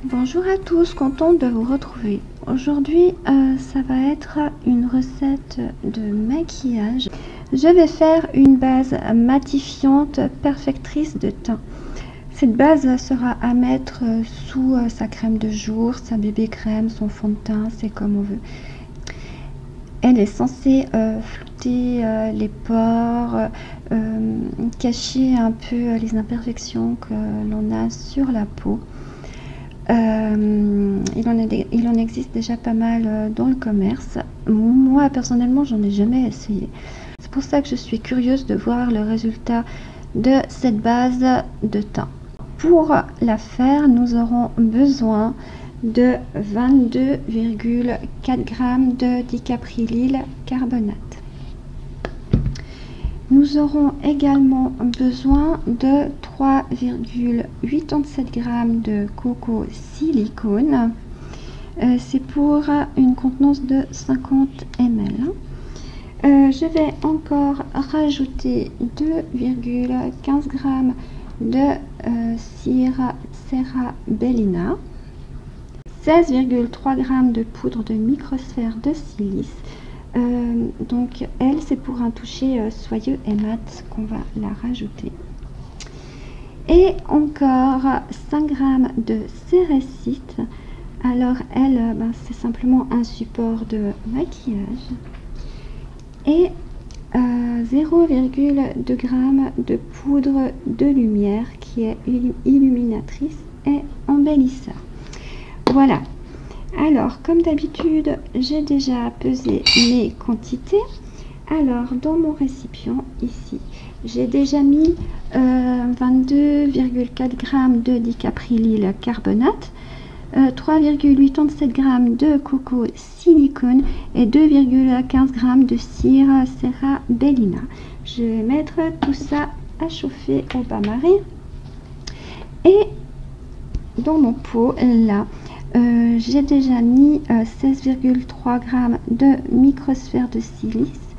Bonjour à tous, contente de vous retrouver. Aujourd'hui, ça va être une recette de maquillage. Je vais faire une base matifiante perfectrice de teint. Cette base sera à mettre sous sa crème de jour, sa bébé crème, son fond de teint, c'est comme on veut. Elle est censée flouter les pores, cacher un peu les imperfections que l'on a sur la peau. Il en existe déjà pas mal dans le commerce. Moi personnellement j'en ai jamais essayé. C'est pour ça que je suis curieuse de voir le résultat de cette base de teint. Pour la faire, nous aurons besoin de 22,4 g de dicaprylyl carbonate. Nous aurons également besoin de 3,87 g de coco silicone. C'est pour une contenance de 50 ml. Je vais encore rajouter 2,15 g de cire Bellina, 16,3 g de poudre de microsphère de silice. Donc elle, c'est pour un toucher soyeux et mat qu'on va la rajouter. Et encore 5 g de cérécite. Alors elle, c'est simplement un support de maquillage. Et 0,2 g de poudre de lumière qui est illuminatrice et embellisseur. Voilà. Alors, comme d'habitude, j'ai déjà pesé mes quantités. Alors, dans mon récipient, ici, j'ai déjà mis 22,4 g de dicaprylyl carbonate, 3,87 g de coco silicone et 2,15 g de cire Bellina. Je vais mettre tout ça à chauffer au bain-marie. Et dans mon pot, là, j'ai déjà mis 16,3 g de microsphère de silice,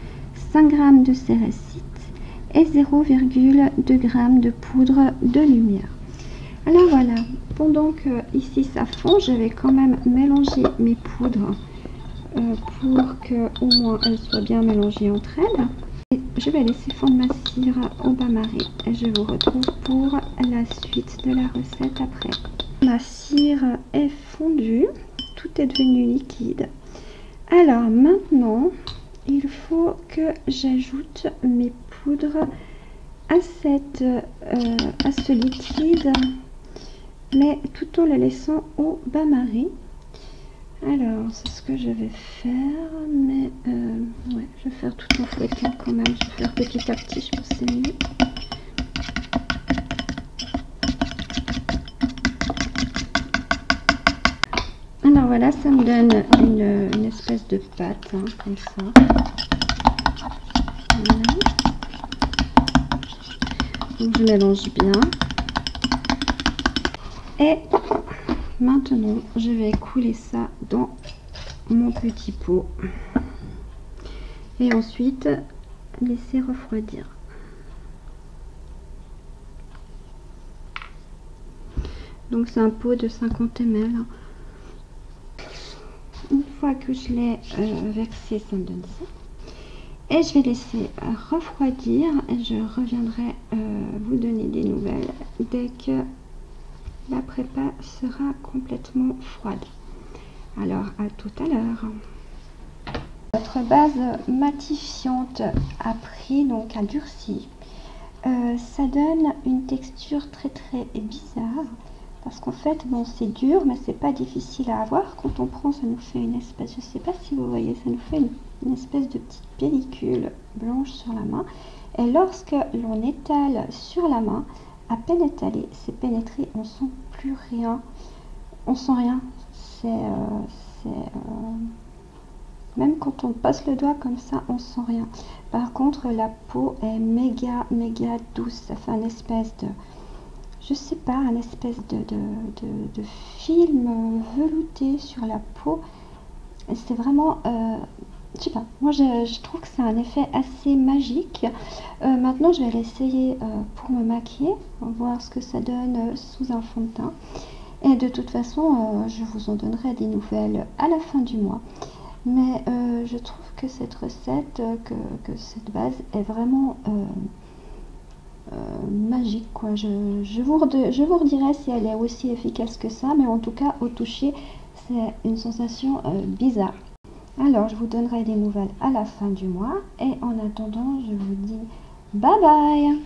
5 g de cérécite et 0,2 g de poudre de lumière. Alors voilà, pendant que ici ça fond, je vais quand même mélanger mes poudres pour que au moins elles soient bien mélangées entre elles. Et je vais laisser fondre ma cire au bain-marie et je vous retrouve pour la suite de la recette après. Ma cire est fondue, tout est devenu liquide. Alors maintenant, il faut que j'ajoute mes poudres à ce liquide, mais tout en le laissant au bain-marie. Alors, c'est ce que je vais faire, mais ouais, je vais faire tout en fouettant quand même. Je vais faire petit à petit, je pense que c'est mieux. Alors voilà, ça me donne une espèce de pâte, hein, comme ça. Voilà. Donc je mélange bien. Et maintenant, je vais couler ça dans mon petit pot. Et ensuite, laisser refroidir. Donc c'est un pot de 50 ml. Une fois que je l'ai versé, ça me donne ça. Et je vais laisser refroidir et je reviendrai vous donner des nouvelles dès que la prépa sera complètement froide. Alors à tout à l'heure. Notre base matifiante a pris, donc a durci. Ça donne une texture très bizarre. Parce qu'en fait, bon, c'est dur, mais c'est pas difficile à avoir. Quand on prend, ça nous fait une espèce, je sais pas si vous voyez, ça nous fait une espèce de petite pellicule blanche sur la main. Et lorsque l'on étale sur la main, à peine étalé, c'est pénétré, on sent plus rien. On sent rien. Même quand on passe le doigt comme ça, on sent rien. Par contre, la peau est méga douce. Ça fait une espèce de... je sais pas, un espèce de film velouté sur la peau. C'est vraiment, je sais pas, moi je trouve que c'est un effet assez magique. Maintenant je vais l'essayer pour me maquiller, voir ce que ça donne sous un fond de teint. Et de toute façon, je vous en donnerai des nouvelles à la fin du mois. Mais je trouve que cette recette, que cette base est vraiment magique, quoi. Je vous redirai si elle est aussi efficace que ça, mais en tout cas, au toucher, c'est une sensation bizarre. Alors, je vous donnerai des nouvelles à la fin du mois. Et en attendant, je vous dis bye bye!